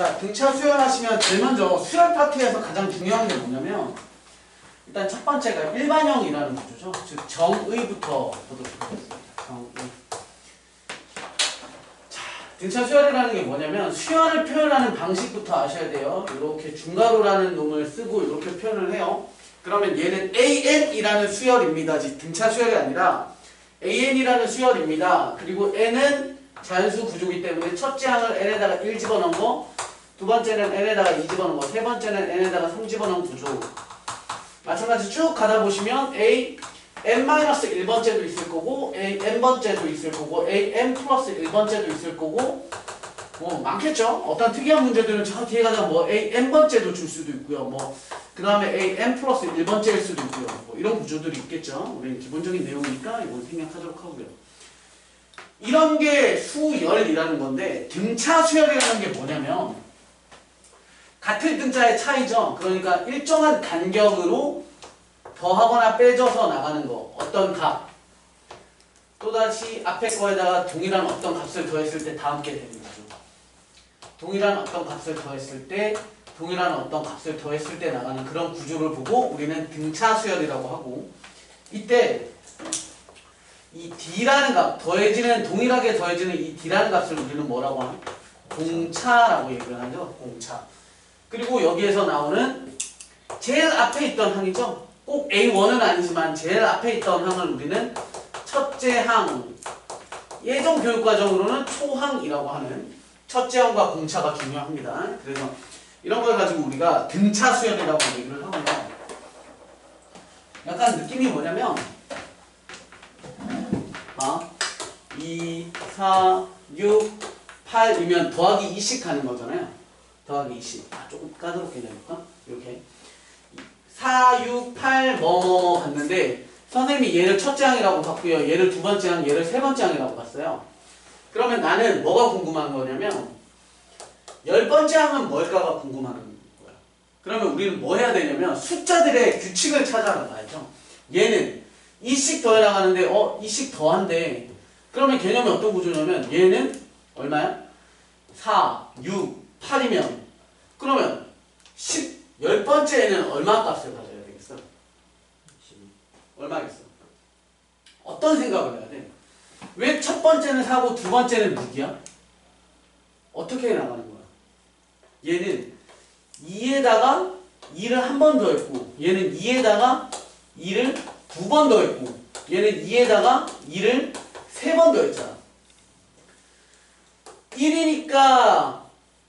자, 등차 수열하시면 제일 먼저 수열 파트에서 가장 중요한 게 뭐냐면 일단 첫 번째가 일반형이라는 구조죠. 즉 정의부터 보도록 하겠습니다. 정의. 자, 등차 수열이라는 게 뭐냐면 수열을 표현하는 방식부터 아셔야 돼요. 이렇게 중괄호라는 놈을 쓰고 이렇게 표현을 해요. 그러면 얘는 AN이라는 수열입니다. 등차 수열이 아니라 AN이라는 수열입니다. 그리고 N은 자연수 구조이기 때문에 첫째 항을 N에다가 1 집어넣은 거, 두 번째는 N에다가 2 집어넣은 거, 세 번째는 N에다가 3 집어넣은 구조. 마찬가지 쭉 가다 보시면 A, N-1번째도 있을 거고 A, N번째도 있을 거고 A, N 플러스 1번째도 있을 거고 뭐 많겠죠? 어떤 특이한 문제들은 저 뒤에 가다 뭐 A, N번째도 줄 수도 있고요. 뭐 그 다음에 A, N 플러스 1번째일 수도 있고요. 뭐 이런 구조들이 있겠죠. 우리는 기본적인 내용이니까 이건 생략하도록 하고요. 이런 게 수열이라는 건데 등차 수열이라는 게 뭐냐면 같은 등차의 차이죠. 그러니까 일정한 간격으로 더하거나 빼져서 나가는 거. 어떤 값. 또다시 앞에 거에다가 동일한 어떤 값을 더했을 때 다 함께 되는 거죠. 동일한 어떤 값을 더했을 때 동일한 어떤 값을 더했을 때 나가는 그런 구조를 보고 우리는 등차 수열이라고 하고 이때 이 D라는 값, 동일하게 더해지는 이 D라는 값을 우리는 뭐라고 하냐? 공차라고 얘기를 하죠. 공차. 그리고 여기에서 나오는 제일 앞에 있던 항이죠. 꼭 A1은 아니지만 제일 앞에 있던 항을 우리는 첫째 항, 예전 교육과정으로는 초항이라고 하는 첫째 항과 공차가 중요합니다. 그래서 이런 걸 가지고 우리가 등차 수열이라고 얘기를 하고요. 약간 느낌이 뭐냐면 2, 4, 6, 8이면 더하기 2씩 하는 거잖아요. 더하기 20. 조금 까다롭게 내볼까? 이렇게 4, 6, 8 뭐뭐뭐 봤는데 선생님이 얘를 첫째 항이라고 봤고요. 얘를 두 번째 항, 얘를 세 번째 항이라고 봤어요. 그러면 나는 뭐가 궁금한 거냐면 10번째 항은 뭘까가 궁금한 거야. 그러면 우리는 뭐 해야 되냐면 숫자들의 규칙을 찾아나가야죠. 얘는 2씩 더해나가는데 2씩 더한데 그러면 개념이 어떤 구조냐면 얘는 얼마야? 4, 6, 8이면 그러면 10번째에는 얼마 값을 가져야 되겠어? 얼마겠어? 어떤 생각을 해야 돼? 왜 첫 번째는 4고 두 번째는 6이야? 어떻게 나가는 거야? 얘는 2에다가 2를 한 번 더했고 얘는 2에다가 2를 두 번 더했고 얘는 2에다가 2를 세 번 더했잖아. 1이니까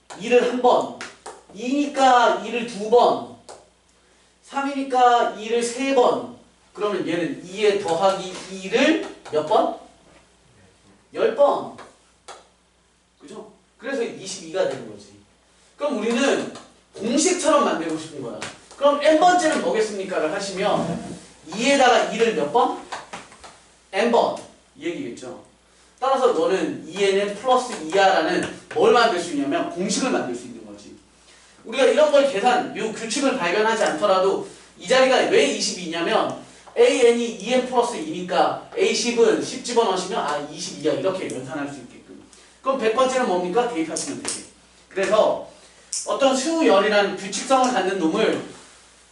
2를 한 번, 2니까 2를 두 번, 3이니까 2를 세 번. 그러면 얘는 2에 더하기 2를 몇 번? 10번. 그죠? 그래서 22가 되는 거지. 그럼 우리는 공식처럼 만들고 싶은 거야. 그럼 n번째는 뭐겠습니까를 하시면 2에다가 2를 몇 번? n번. 이 얘기겠죠. 따라서 너는 2nn 플러스 2r라는 뭘 만들 수 있냐면 공식을 만들 수 있는 거지. 우리가 이런 걸 이 규칙을 발견하지 않더라도 이 자리가 왜 22냐면 an이 2n 플러스 2니까 a10은 10 집어넣으시면 22야 이렇게 연산할 수 있게끔. 그럼 100번째는 뭡니까? 대입하시면 되지. 그래서 어떤 수열이라는 규칙성을 갖는 놈을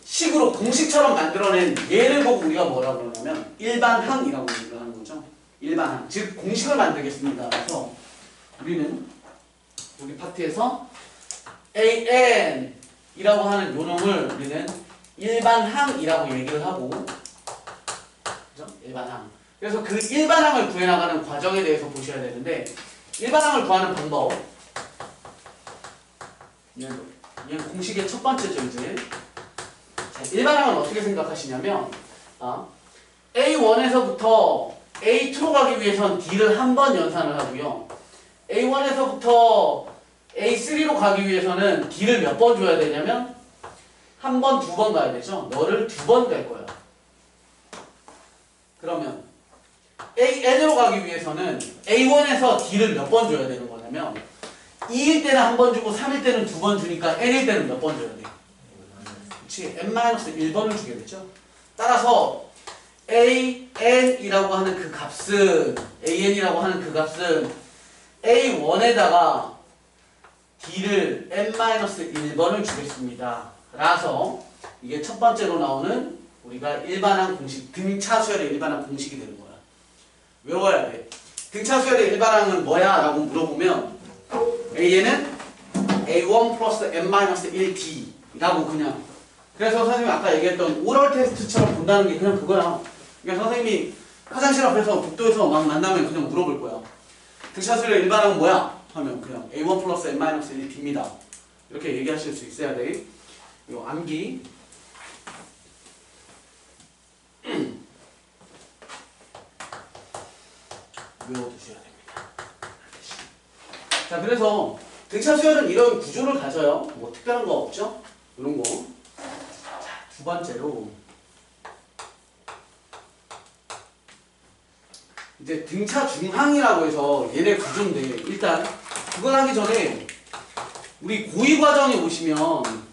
식으로 공식처럼 만들어낸 얘를 보고 우리가 뭐라고 그러냐면 일반항이라고 얘기를 하는 거죠. 일반항. 즉 공식을 만들겠습니다. 그래서 우리는 여기 파트에서 AN이라고 하는 요 놈을 우리는 일반항이라고 얘기를 하고 그죠? 일반항. 그래서 그 일반항을 구해나가는 과정에 대해서 보셔야 되는데 일반항을 구하는 방법 얘는 공식의 첫 번째죠 이제. 자, 일반항은 어떻게 생각하시냐면 A1에서부터 A2로 가기 위해선 D를 한 번 연산을 하고요. A1에서부터 A3로 가기 위해서는 D를 몇 번 줘야 되냐면 한 번, 두 번 가야 되죠. 너를 두 번 갈 거야. 그러면 AN으로 가기 위해서는 A1에서 D를 몇 번 줘야 되는 거냐면 2일 때는 한 번 주고 3일 때는 두 번 주니까 N일 때는 몇 번 줘야 돼? 그치? N-1번을 주게 되죠. 따라서 AN이라고 하는 그 값은 A1에다가 D를 n-1번을 주겠습니다. 라서 이게 첫 번째로 나오는 우리가 일반항 공식, 등차 수열의 일반항 공식이 되는 거야. 외워야 돼. 등차 수열의 일반항은 뭐야? 라고 물어보면 A에는 A1 플러스 n-1D 라고 그냥. 그래서 선생님이 아까 얘기했던 오럴 테스트처럼 본다는 게 그냥 그거야. 그러니까 선생님이 화장실 앞에서 복도에서 막 만나면 그냥 물어볼 거야. 등차 수열의 일반항은 뭐야? 하면 그냥 A1 플러스 n-1D입니다. 이렇게 얘기하실 수 있어야 돼. 요 암기. 외워두셔야 됩니다. 자, 그래서 등차 수열은 이런 구조를 가져요. 뭐 특별한 거 없죠? 이런 거. 자, 두 번째로 이제 등차 중항이라고 해서 얘네 구조인데 일단 그걸 하기 전에 우리 고위 과정에 오시면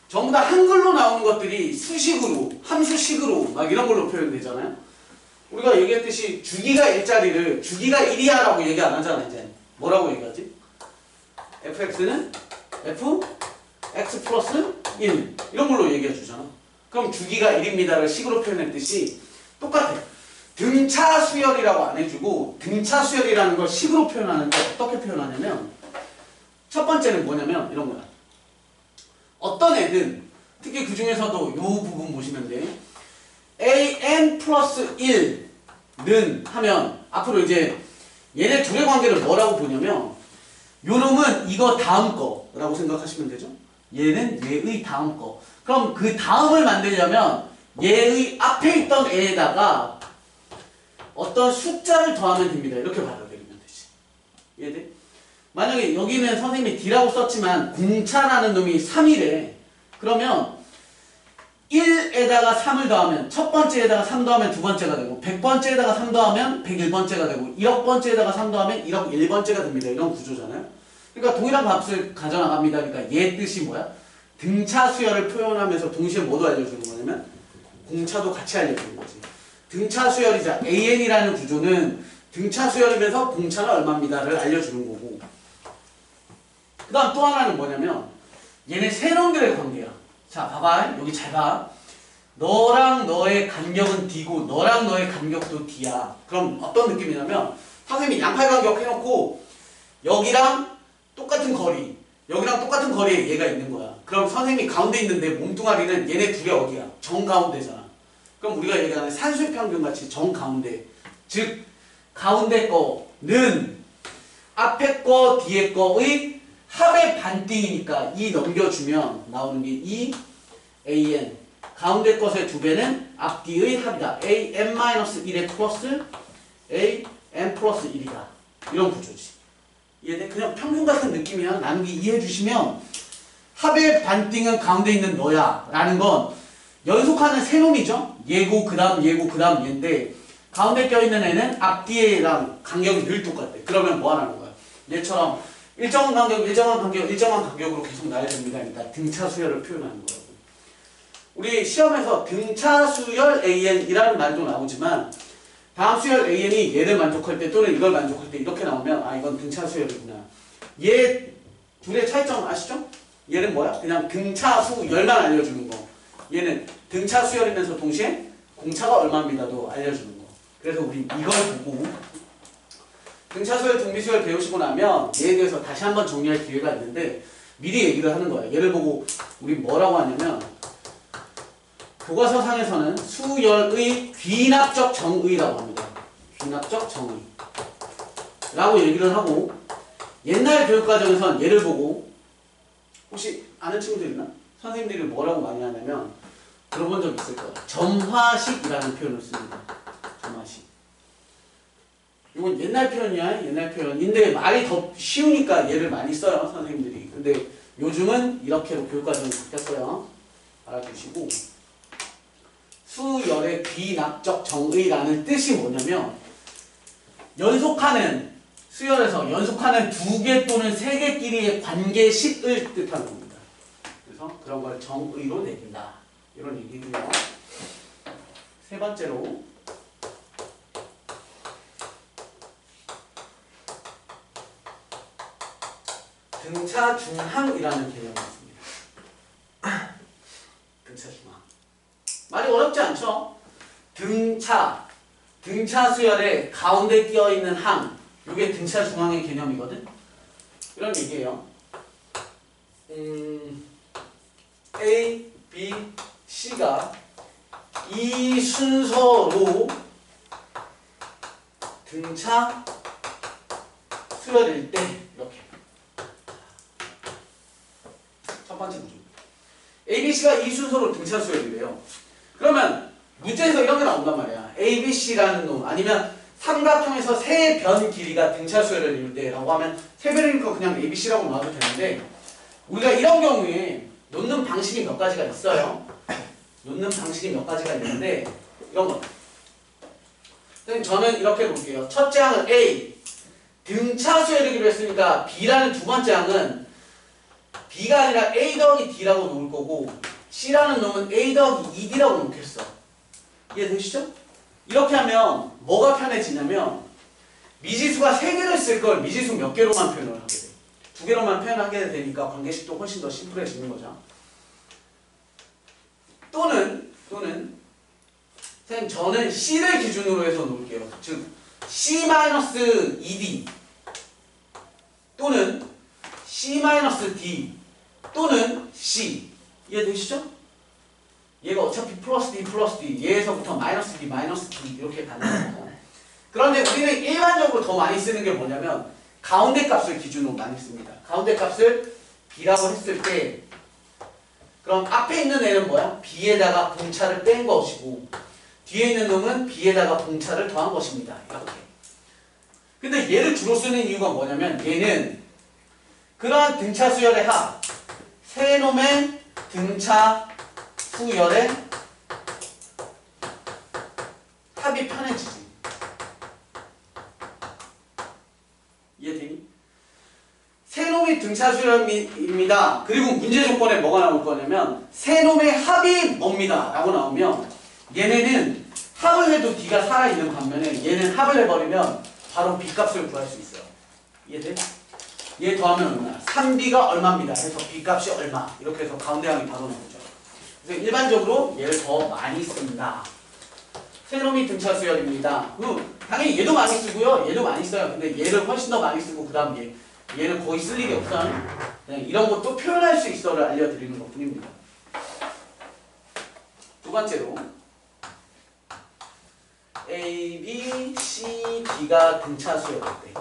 전부 다 한글로 나오는 것들이 수식으로, 함수식으로 막 이런 걸로 표현되잖아요. 우리가 얘기했듯이 주기가 1짜리를 주기가 1이야 라고 얘기 안 하잖아. 이제 뭐라고 얘기하지? fx는 f x 플러스 1 이런 걸로 얘기해 주잖아. 그럼 주기가 1입니다를 식으로 표현했듯이 똑같아. 등차 수열이라고 안 해주고 등차 수열이라는 걸 식으로 표현하는데 어떻게 표현하냐면 첫 번째는 뭐냐면 이런 거야. 어떤 애든 특히 그 중에서도 이 부분 보시면 돼. an 플러스 1는 하면 앞으로 이제 얘네 둘의 관계를 뭐라고 보냐면 요 놈은 이거 다음 거라고 생각하시면 되죠. 얘는 얘의 다음 거. 그럼 그 다음을 만들려면 얘의 앞에 있던 애에다가 어떤 숫자를 더하면 됩니다. 이렇게 받아들이면 되지. 이해돼? 만약에 여기는 선생님이 D라고 썼지만 공차라는 놈이 3이래. 그러면 1에다가 3을 더하면 첫 번째에다가 3 더하면 두 번째가 되고 100번째에다가 3 더하면 101번째가 되고 1억 번째에다가 3 더하면 1억 1번째가 됩니다. 이런 구조잖아요. 그러니까 동일한 값을 가져나갑니다. 그러니까 얘 뜻이 뭐야? 등차 수열을 표현하면서 동시에 뭐도 알려주는 거냐면 공차도 같이 알려주는 거지. 등차 수열이자 AN이라는 구조는 등차 수열이면서 공차는 얼마입니다를 알려주는 거고 그 다음 또 하나는 뭐냐면 얘네 세 놈들의 관계야. 자 봐봐 여기 잘 봐. 너랑 너의 간격은 D고 너랑 너의 간격도 D야. 그럼 어떤 느낌이냐면 선생님이 양팔 간격 해놓고 여기랑 똑같은 거리 여기랑 똑같은 거리에 얘가 있는 거야. 그럼 선생님이 가운데 있는데 몸뚱아리는 얘네 둘이 어디야? 정가운데잖아. 그럼 우리가 얘기하는 산수평균 같이 정가운데 즉 가운데 거는 앞에 거 뒤에 거의 합의 반띵이니까 이 넘겨주면 나오는 게 이 AN 가운데 것의 두 배는 앞뒤의 합이다. AN-1의 플러스 AN 플러스 1이다. 이런 구조지. 이해돼? 그냥 평균 같은 느낌이야. 나누기 이해해 주시면 합의 반띵은 가운데 있는 너야 라는 건 연속하는 세 놈이죠. 얘고 그 다음 얘고 그 다음 얘인데 가운데 껴있는 애는 앞뒤에랑 간격이 늘 똑같대. 그러면 뭐 하라는 거야? 얘처럼 일정한 간격, 일정한 간격, 일정한 간격으로 계속 나야 됩니다. 그러니까 등차 수열을 표현하는 거라고. 우리 시험에서 등차 수열 AN이라는 말도 나오지만 다음 수열 AN이 얘를 만족할 때 또는 이걸 만족할 때 이렇게 나오면 아 이건 등차 수열이구나. 얘 둘의 차이점 아시죠? 얘는 뭐야? 그냥 등차 수열만 알려주는 거. 얘는 등차 수열이면서 동시에 공차가 얼마입니다도 알려주는 거. 그래서 우리 이걸 보고 등차 수열, 등비 수열 배우시고 나면 얘에 대해서 다시 한번 정리할 기회가 있는데 미리 얘기를 하는 거야. 얘를 보고 우리 뭐라고 하냐면 교과서상에서는 수열의 귀납적 정의라고 합니다. 귀납적 정의 라고 얘기를 하고 옛날 교육과정에서는 얘를 보고 혹시 아는 친구들 있나? 선생님들이 뭐라고 많이 하냐면 들어본 적 있을 거야. 점화식이라는 표현을 씁니다. 점화식. 이건 옛날 표현이야. 옛날 표현인데 말이 더 쉬우니까 얘를 많이 써요. 선생님들이. 근데 요즘은 이렇게로 교육과정이 바뀌었어요. 알아두시고 수열의 귀납적 정의라는 뜻이 뭐냐면 연속하는 수열에서 연속하는 두 개 또는 세 개끼리의 관계식을 뜻하는 겁니다. 그래서 그런 걸 정의로 내긴다. 이런 얘기고요. 세 번째로 등차 중항이라는 개념이 있습니다. 등차 중항. 많이 어렵지 않죠? 등차 수열의 가운데 끼어 있는 항, 이게 등차 중항의 개념이거든. 이런 얘기예요. A, B, C가 이 순서로 등차 수열일 때 이렇게. 첫 번째 구조. A, B, C가 이 순서로 등차 수열이래요. 그러면 문제에서 이런 게 나온단 말이야. A, B, C라는 놈 아니면 삼각형에서 세 변 길이가 등차 수열을 이룰 때라고 하면 세 변이니까 그냥 A, B, C라고 놔도 되는데 우리가 이런 경우에 놓는 방식이 몇 가지가 있어요. 놓는 방식이 몇 가지가 있는데 이런 거. 저는 이렇게 볼게요. 첫째 항은 A 등차 수열이기로 했으니까 B라는 두 번째 항은 B가 아니라 A 더하기 D라고 놓을 거고 C라는 놈은 A 더하기 2D라고 놓겠어. 이해되시죠? 이렇게 하면 뭐가 편해지냐면 미지수가 3개를 쓸 걸 미지수 몇 개로만 표현을 하게 돼. 2개로만 표현하게 되니까 관계식도 훨씬 더 심플해지는 거죠. 또는 선생님 저는 C를 기준으로 해서 놓을게요. 즉 C-2D 또는 C-D 또는 C. 이해되시죠? 얘가 어차피 플러스 D 플러스 D 얘에서부터 마이너스 D 마이너스 D 이렇게 가는 거고. 그런데 우리는 일반적으로 더 많이 쓰는 게 뭐냐면 가운데 값을 기준으로 많이 씁니다. 가운데 값을 B라고 했을 때 그럼 앞에 있는 애는 뭐야? B에다가 분차를 뺀 것이고 뒤에 있는 놈은 B에다가 분차를 더한 것입니다. 이렇게. 근데 얘를 주로 쓰는 이유가 뭐냐면 얘는 그러한 등차 수열의 합 세 놈의 등차 수열의 합이 편해지지. 이해되니? 세 놈이 등차 수열입니다. 그리고 문제 조건에 뭐가 나올 거냐면 세 놈의 합이 뭡니다. 라고 나오면 얘네는 합을 해도 D가 살아있는 반면에 얘는 합을 해버리면 바로 B 값을 구할 수 있어요. 이해돼? 얘 더하면 얼마야? 3B가 얼마입니다. 해서 B 값이 얼마. 이렇게 해서 가운데 항이 바로 나오죠. 그래서 일반적으로 얘를 더 많이 씁니다. 세 놈이 등차 수열입니다. 당연히 얘도 많이 쓰고요. 얘도 많이 써요. 근데 얘를 훨씬 더 많이 쓰고 그 다음 얘는 거의 쓸 일이 없어요. 그냥 이런 것도 표현할 수 있어를 알려드리는 것 뿐입니다. 두 번째로 A, B, C, D가 등차 수열일 때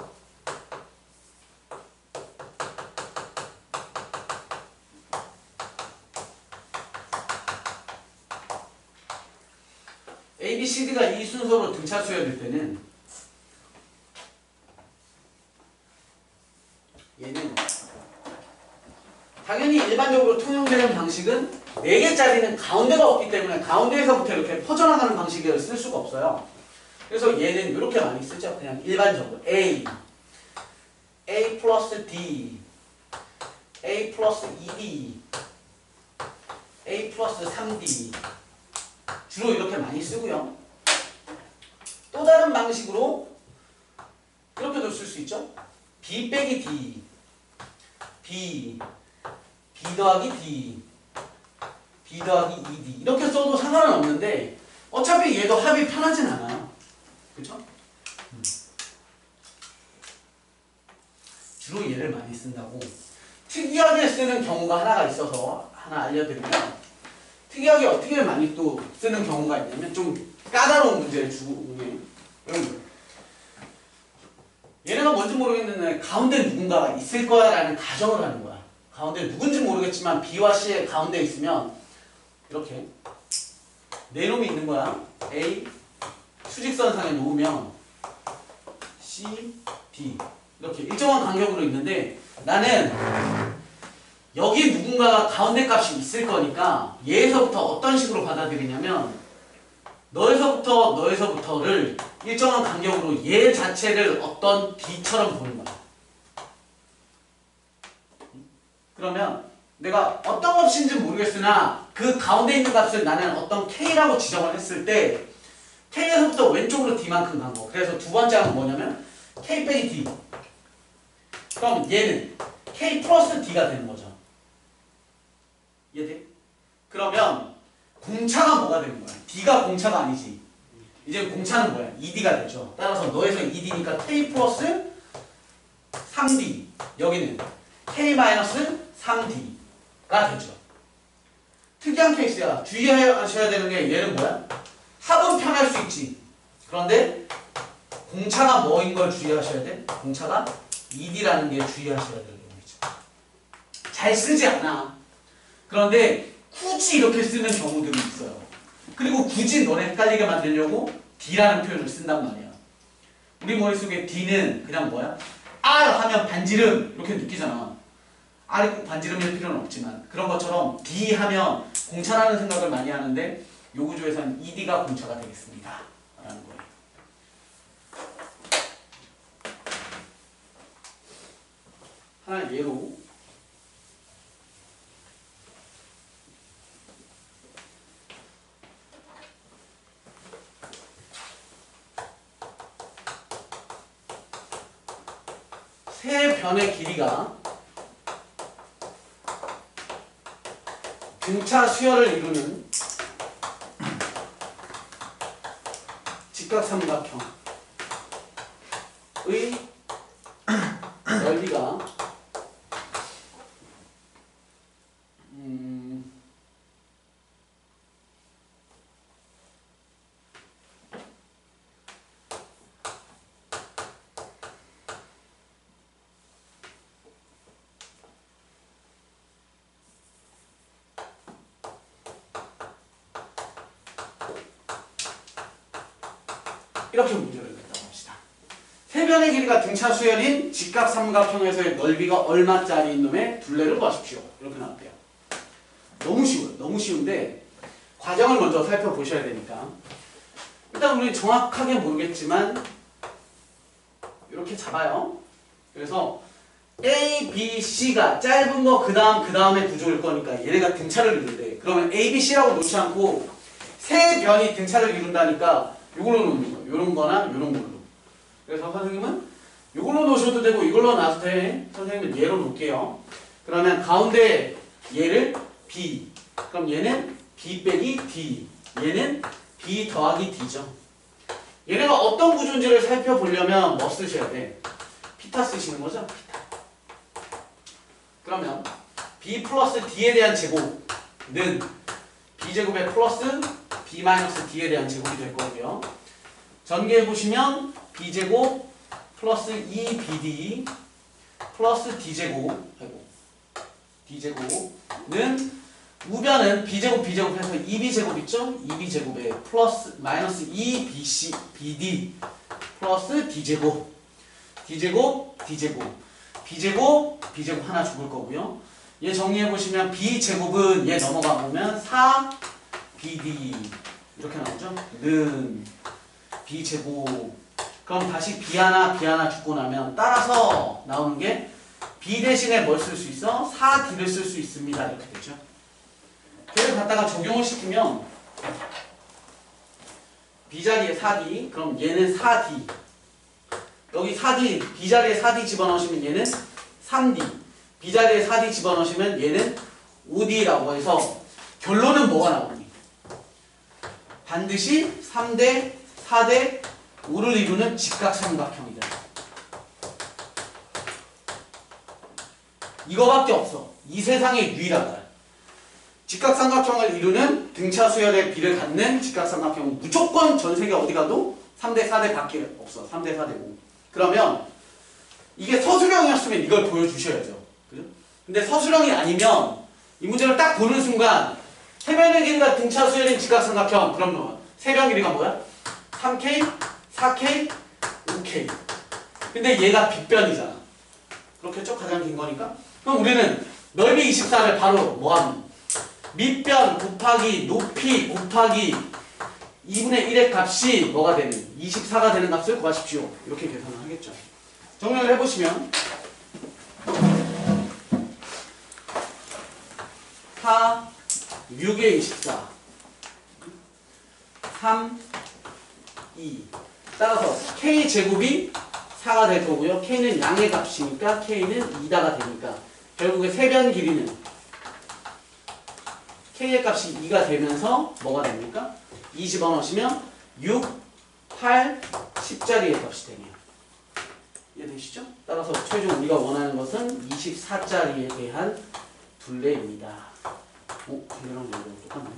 A, B, C, D가 이 순서로 등차 수열일 때는 얘는 당연히 일반적으로 통용되는 방식은 4개짜리는 가운데가 없기 때문에 가운데에서부터 이렇게 퍼져나가는 방식을 쓸 수가 없어요. 그래서 얘는 이렇게 많이 쓰죠. 그냥 일반적으로 A 플러스 D A 플러스 2D A 플러스 3D 주로 이렇게 많이 쓰고요. 또 다른 방식으로 이렇게도 쓸 수 있죠. B 빼기 D B 더하기 D B 더하기 2D 이렇게 써도 상관은 없는데 어차피 얘도 합이 편하진 않아요. 그쵸? 주로 얘를 많이 쓴다고. 특이하게 쓰는 경우가 하나가 있어서 하나 알려드리면 특이하게 어떻게 많이 또 쓰는 경우가 있냐면 좀 까다로운 문제를 주고 이런 거. 얘네가 뭔지 모르겠는데 가운데 누군가가 있을 거야 라는 가정을 하는 거야. 가운데 누군지 모르겠지만 B와 C의 가운데 있으면 이렇게 네 놈이 있는 거야. A 수직선상에 놓으면 C, D 이렇게 일정한 간격으로 있는데 나는 여기 누군가가 가운데 값이 있을 거니까 얘에서부터 어떤 식으로 받아들이냐면 너에서부터를 일정한 간격으로 얘 자체를 어떤 D처럼 보는 거야. 그러면 내가 어떤 값인지 모르겠으나 그 가운데 있는 값을 나는 어떤 K라고 지정을 했을 때 K에서부터 왼쪽으로 D만큼 간 거. 그래서 두 번째 항은 뭐냐면 K 빼기 D. 그럼 얘는 K 플러스 D가 되는 거죠. 이해돼? 그러면 공차가 뭐가 되는 거야? D가 공차가 아니지. 이제 공차는 뭐야? 2D가 되죠. 따라서 너에서 2D니까 K 플러스 3D. 여기는 K 마이너스 3D가 되죠. 특이한 케이스야. 주의하셔야 되는 게 얘는 뭐야? 합은 편할 수 있지. 그런데 공차가 뭐인 걸 주의하셔야 돼? 공차가 2D라는 게 주의하셔야 되는 거죠. 잘 쓰지 않아. 그런데 굳이 이렇게 쓰는 경우들이 있어요. 그리고 굳이 너네 헷갈리게 만들려고 D라는 표현을 쓴단 말이야. 우리 머릿속에 D는 그냥 뭐야? R 하면 반지름 이렇게 느끼잖아. R이 꼭 반지름일 필요는 없지만 그런 것처럼 D 하면 공차라는 생각을 많이 하는데 요 구조에서는 2D가 공차가 되겠습니다. 라는 거예요. 하나 예로 세 변의 길이가 등차 수열을 이루는 직각삼각형의 넓이가 이렇게 문제를 냈다고 합시다. 세 변의 길이가 등차 수열인 직각삼각형에서의 넓이가 얼마짜리인 놈의 둘레를 구하십시오. 이렇게 나왔대요. 너무 쉬워요. 너무 쉬운데 과정을 먼저 살펴보셔야 되니까 일단 우리 정확하게 모르겠지만 이렇게 잡아요. 그래서 A, B, C가 짧은 거 그 다음에 구조일 거니까 얘네가 등차를 이룬대. 그러면 A, B, C라고 놓지 않고 세 변이 등차를 이룬다니까 이걸로 놓는 거예요. 요런 거나 요런 걸로. 그래서 선생님은 이걸로 놓으셔도 되고 이걸로 놔도 돼. 선생님은 얘로 놓을게요. 그러면 가운데 얘를 B. 그럼 얘는 B 빼기 D. 얘는 B 더하기 D죠. 얘네가 어떤 구조인지를 살펴보려면 뭐 쓰셔야 돼? 피타 쓰시는 거죠? 피타. 그러면 B 플러스 D에 대한 제곱은 B제곱의 플러스 B 마이너스 D에 대한 제곱이 될 거고요. 전개해보시면 B제곱 플러스 2BD 플러스 D제곱 D제곱은 우변은 B제곱 해서 2B제곱 있죠? 2B제곱에 플러스 마이너스 2BC BD 플러스 D제곱 D제곱 B제곱 하나 죽을 거고요. 얘 정리해보시면 B제곱은 얘 넘어가 보면 4BD 이렇게 나오죠? 는 B제곱. 그럼 다시 B 하나 죽고 나면 따라서 나오는 게 B 대신에 뭘 쓸 수 있어? 4D를 쓸 수 있습니다. 이렇게 되죠. 걔를 갖다가 적용을 시키면 B 자리에 4D, 그럼 얘는 4D. 여기 4D, B 자리에 4D 집어넣으시면 얘는 3D. B 자리에 4D 집어넣으시면 얘는 5D라고 해서 결론은 뭐가 나오니? 반드시 3대 4대 5를 이루는 직각삼각형이다. 이거밖에 없어. 이 세상에 유일하다. 직각삼각형을 이루는 등차 수열의 비를 갖는 직각삼각형은 무조건 전 세계 어디 가도 3대 4대 밖에 없어. 3대 4대 5. 그러면 이게 서술형이었으면 이걸 보여주셔야죠. 그죠? 근데 서술형이 아니면 이 문제를 딱 보는 순간 세변의 길이가 등차 수열인 직각삼각형. 그럼 세변 길이가 뭐야? 3K, 4K, 5K. 근데 얘가 빗변이잖아. 그렇겠죠? 가장 긴 거니까. 그럼 우리는 넓이 24를 바로 뭐하면 밑변 곱하기 높이 곱하기 2분의 1의 값이 뭐가 되는 24가 되는 값을 구하십시오. 이렇게 계산을 하겠죠. 정리를 해보시면 4, 6에 24 3, 2 따라서 K제곱이 4가 될 거고요. K는 양의 값이니까 K는 2다가 되니까 결국에 세변 길이는 K의 값이 2가 되면서 뭐가 됩니까? 2 집어넣으시면 6, 8, 10짜리의 값이 되네요. 이해되시죠? 따라서 최종 우리가 원하는 것은 24짜리에 대한 둘레입니다. 둘레랑 둘레랑 똑같네.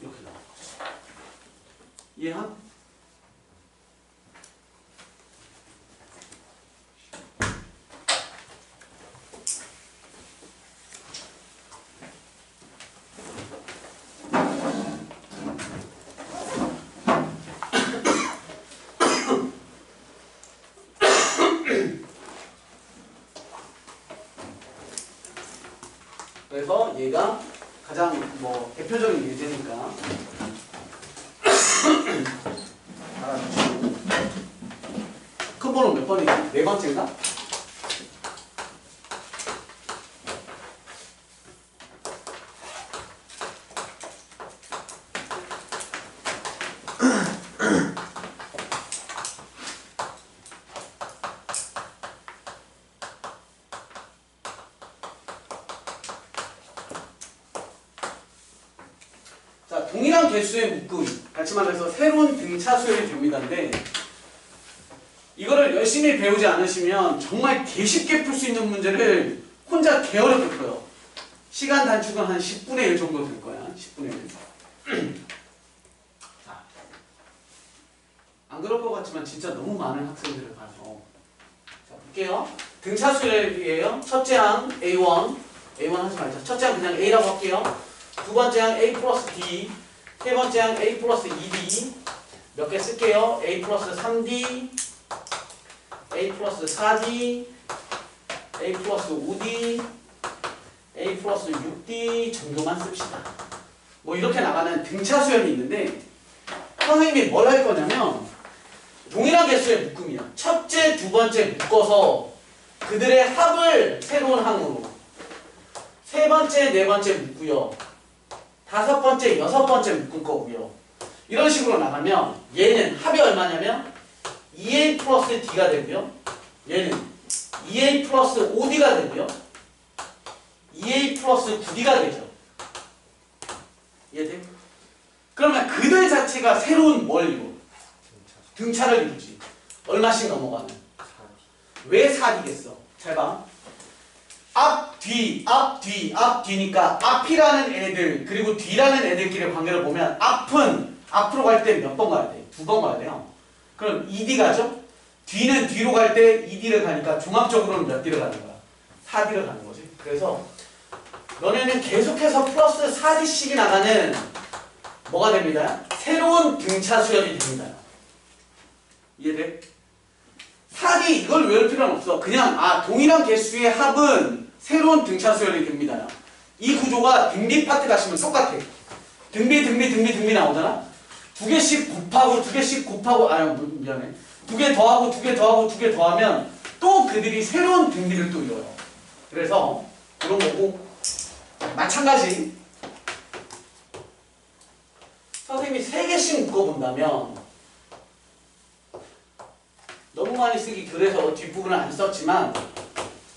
이렇게 나온 거죠. 이해함? 그래서 얘가 가장 대표적인 예제니까 알아두시고. 큰 번호 몇 번이지? 네 번째인가? 자, 동일한 개수의 묶음, 같이 말해서 새로운 등차 수열이 됩니다인데 이거를 열심히 배우지 않으시면 정말 개쉽게 풀 수 있는 문제를 혼자 개어렵게 풀어요. 시간 단축은 한 10분의 1 정도 될 거야. 10분의 1. 자, 안 그럴 것 같지만 진짜 너무 많은 학생들을 봐서 자, 볼게요. 등차 수열이에요. 첫째 항 A1 하지 말자. 첫째 항 그냥 A라고 할게요. 두 번째 항 A 플러스 D, 세 번째 항 A 플러스 2D, 몇 개 쓸게요. A 플러스 3D, A 플러스 4D, A 플러스 5D, A 플러스 6D 정도만 씁시다. 이렇게 나가는 등차 수열이 있는데 선생님이 뭘 할 거냐면 동일한 개수의 묶음이야. 첫째, 두 번째 묶어서 그들의 합을 새로운 항으로, 세 번째, 네 번째 묶고요. 다섯 번째, 여섯 번째 묶을 거고요. 이런 식으로 나가면 얘는 합이 얼마냐면 2A 플러스 D가 되고요. 얘는 2A 플러스 5D가 되고요. 2A 플러스 9D가 되죠. 이해돼요? 그러면 그들 자체가 새로운 뭘 이루어? 등차를 이루지. 얼마씩 넘어가는? 왜 4D겠어? 잘 봐. 앞, 뒤, 앞, 뒤, 앞, 뒤니까 앞이라는 애들 그리고 뒤라는 애들끼리 관계를 보면 앞은 앞으로 갈 때 몇 번 가야 돼? 2번 가야 돼요. 그럼 2D 가죠? 뒤는 뒤로 갈 때 2D를 가니까 종합적으로는 몇 D를 가는 거야? 4D를 가는 거지. 그래서 너네는 계속해서 플러스 4D씩이 나가는 뭐가 됩니다? 새로운 등차 수열이 됩니다. 이해돼? 4D 이걸 외울 필요는 없어. 그냥 동일한 개수의 합은 새로운 등차 수열이 됩니다. 이 구조가 등비 파트 가시면 똑같아. 등비 나오잖아. 두 개씩 곱하고 두 개씩 곱하고 미안해. 두 개 더하고 두 개 더하고 두 개 더하면 또 그들이 새로운 등비를 또 이뤄요. 그래서 그런 거고 마찬가지 선생님이 3개씩 묶어본다면 너무 많이 쓰기 그래서 뒷부분을 안 썼지만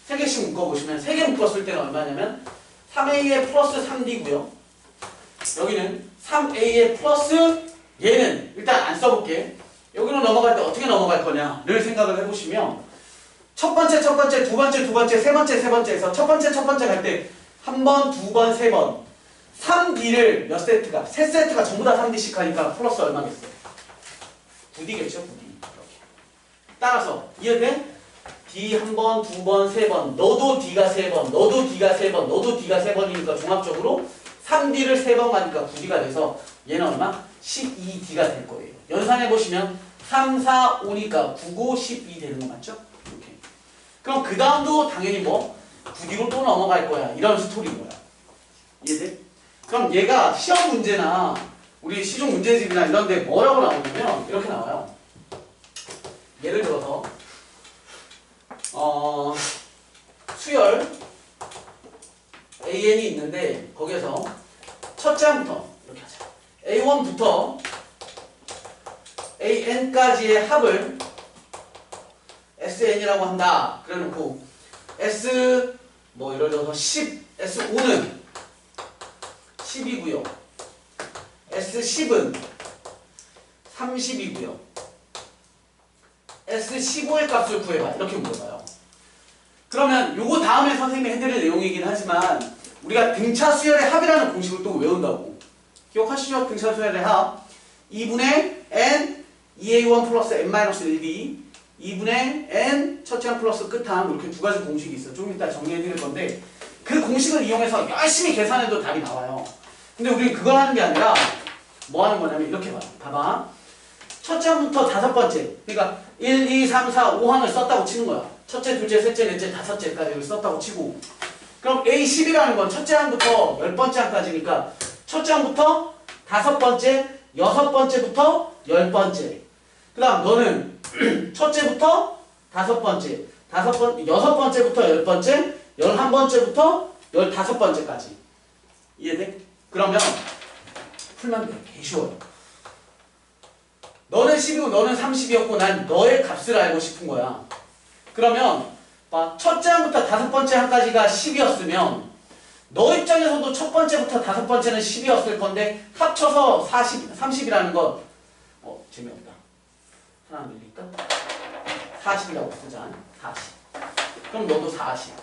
3개씩 묶어보시면 3개 묶었을 때는 얼마냐면 3A에 플러스 3D고요. 여기는 3A에 플러스 얘는 일단 안 써볼게. 여기로 넘어갈 때 어떻게 넘어갈 거냐를 생각을 해보시면 첫 번째, 두 번째, 세 번째에서 첫 번째 갈 때 한 번, 두 번, 세 번 3D를 몇 세트가? 세 세트가 전부 다 3D씩 하니까 플러스 얼마겠어? 9D겠죠? 9D. 따라서 이해돼? D 한 번, 두 번, 세 번 너도 D가 세 번, 너도 D가 세 번, 너도 D가 세 번이니까 종합적으로 3D를 세 번 가니까 9D가 돼서 얘는 얼마? 12D가 될 거예요. 연산해보시면 3, 4, 5니까 9, 9, 12 되는 거 맞죠? 이렇게. 그럼 그 다음도 당연히 9D로 또 넘어갈 거야. 이런 스토리인 거야. 이해돼? 그럼 얘가 시험 문제나 우리 시중 문제집이나 이런 데 뭐라고 나오냐면 이렇게 나와요. 예를 들어서 수열 AN이 있는데 거기에서 첫째 항부터 이렇게 하자. A1부터 AN까지의 합을 SN이라고 한다. 그래 놓고 S 뭐 예를 들어서 10, S5는 10이고요. S10은 30이고요. S15의 값을 구해봐. 이렇게 물어봐요. 그러면 요거 다음에 선생님이 해드릴 내용이긴 하지만 우리가 등차 수열의 합이라는 공식을 또 외운다고. 기억하시죠? 등차 수열의 합. 2분의 n 2a1 플러스 n-1b 2분의 n 첫째 항 플러스 끝항 이렇게 두 가지 공식이 있어요. 좀 이따 정리해드릴 건데 그 공식을 이용해서 열심히 계산해도 답이 나와요. 근데 우리는 그걸 하는 게 아니라 뭐 하는 거냐면 이렇게 봐요. 봐봐. 첫째 항부터 다섯 번째 그러니까 1, 2, 3, 4, 5항을 썼다고 치는 거야. 첫째, 둘째, 셋째, 넷째, 다섯째까지를 썼다고 치고 그럼 A10이라는 건 첫째 항부터 열 번째 항까지니까 첫째 항부터 다섯 번째, 여섯 번째부터 열 번째 그 다음 너는 첫째부터 다섯 번째, 여섯 번째부터 열 번째, 11번째부터 15번째까지. 이해돼? 그러면 풀면 돼. 개 쉬워요. 너는 10이고 너는 30이었고 난 너의 값을 알고 싶은 거야. 그러면 첫째 항부터 다섯 번째 항까지가 10이었으면 너 입장에서도 첫 번째부터 다섯 번째는 10이었을 건데 합쳐서 30이라는 건 재미없다. 하나 밀릴까? 40이라고 쓰자. 40. 그럼 너도 40.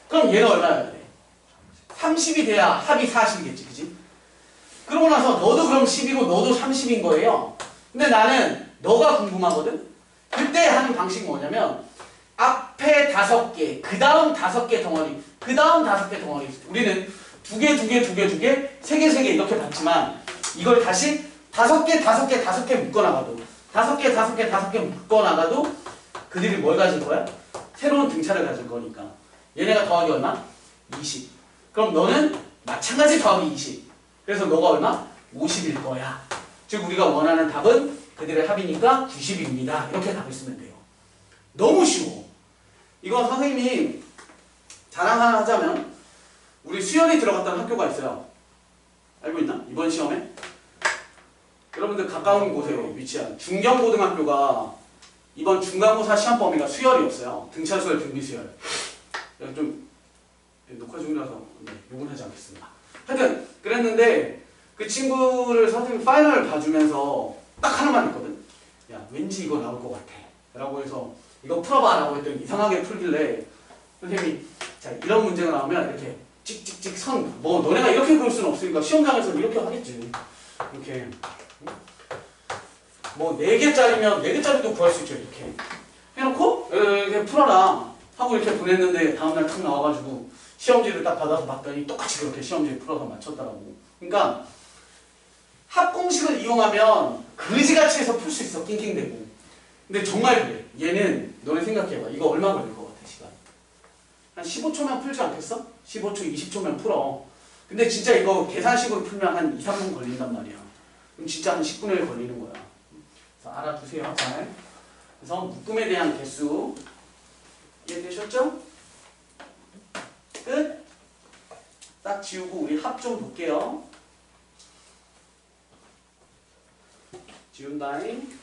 그럼 얘는 얼마여야 돼? 30이 돼야 합이 40이겠지, 그지? 그러고 나서 너도 그럼 10이고 너도 30인 거예요. 근데 나는 너가 궁금하거든? 그때 하는 방식이 뭐냐면 앞에 5개, 그 다음 5개 덩어리, 그 다음 5개 덩어리. 우리는 2개, 2개, 2개, 2개, 3개, 3개 이렇게 봤지만 이걸 다시 5개, 5개, 5개 묶어나가도 5개, 5개, 5개 묶어나가도 그들이 뭘 가질 거야? 새로운 등차를 가질 거니까. 얘네가 더하기 얼마? 20. 그럼 너는 마찬가지 더하기 20. 그래서 너가 얼마? 50일 거야. 즉 우리가 원하는 답은 그들의 합이니까 90입니다. 이렇게 답을 쓰면 돼요. 너무 쉬워. 이건 선생님이 자랑 하나 하자면 우리 수연이 들어갔던 학교가 있어요. 알고 있나? 이번 시험에? 여러분들 가까운 곳에 위치한 중경고등학교가 이번 중간고사 시험 범위가 수열이었어요. 등차 수열, 등비 수열. 좀 녹화 중이라서 욕은 하지 않겠습니다. 하여튼 그랬는데 그 친구를 선생님 파이널을 봐주면서 딱 하나만 했거든. 야 왠지 이거 나올 것 같아 라고 해서 이거 풀어봐 라고 했더니 이상하게 풀길래 선생님이 자 이런 문제가 나오면 이렇게 찍찍찍 선 뭐 너네가 이렇게 그럴 수는 없으니까 시험장에서 이렇게 하겠지. 이렇게 뭐 4개짜리면 4개짜리도 구할 수 있죠. 이렇게 해놓고 이렇게 풀어라 하고 이렇게 보냈는데 다음날 탁 나와가지고 시험지를 딱 받아서 봤더니 똑같이 그렇게 시험지를 풀어서 맞췄더라고. 그러니까 합공식을 이용하면 그지같이 해서 풀 수 있어. 낑낑대고. 근데 정말 그래. 얘는 너네 생각해봐. 이거 얼마 걸릴 것 같아 시간? 한 15초면 풀지 않겠어? 15초, 20초면 풀어. 근데 진짜 이거 계산식으로 풀면 한 2, 3분 걸린단 말이야. 그럼 진짜 한 10분의 1 걸리는 거야. 그래서 알아두세요. 잘. 그래서 묶음에 대한 개수 이해되셨죠? 끝. 딱 지우고 우리 합 좀 볼게요. 지운다잉.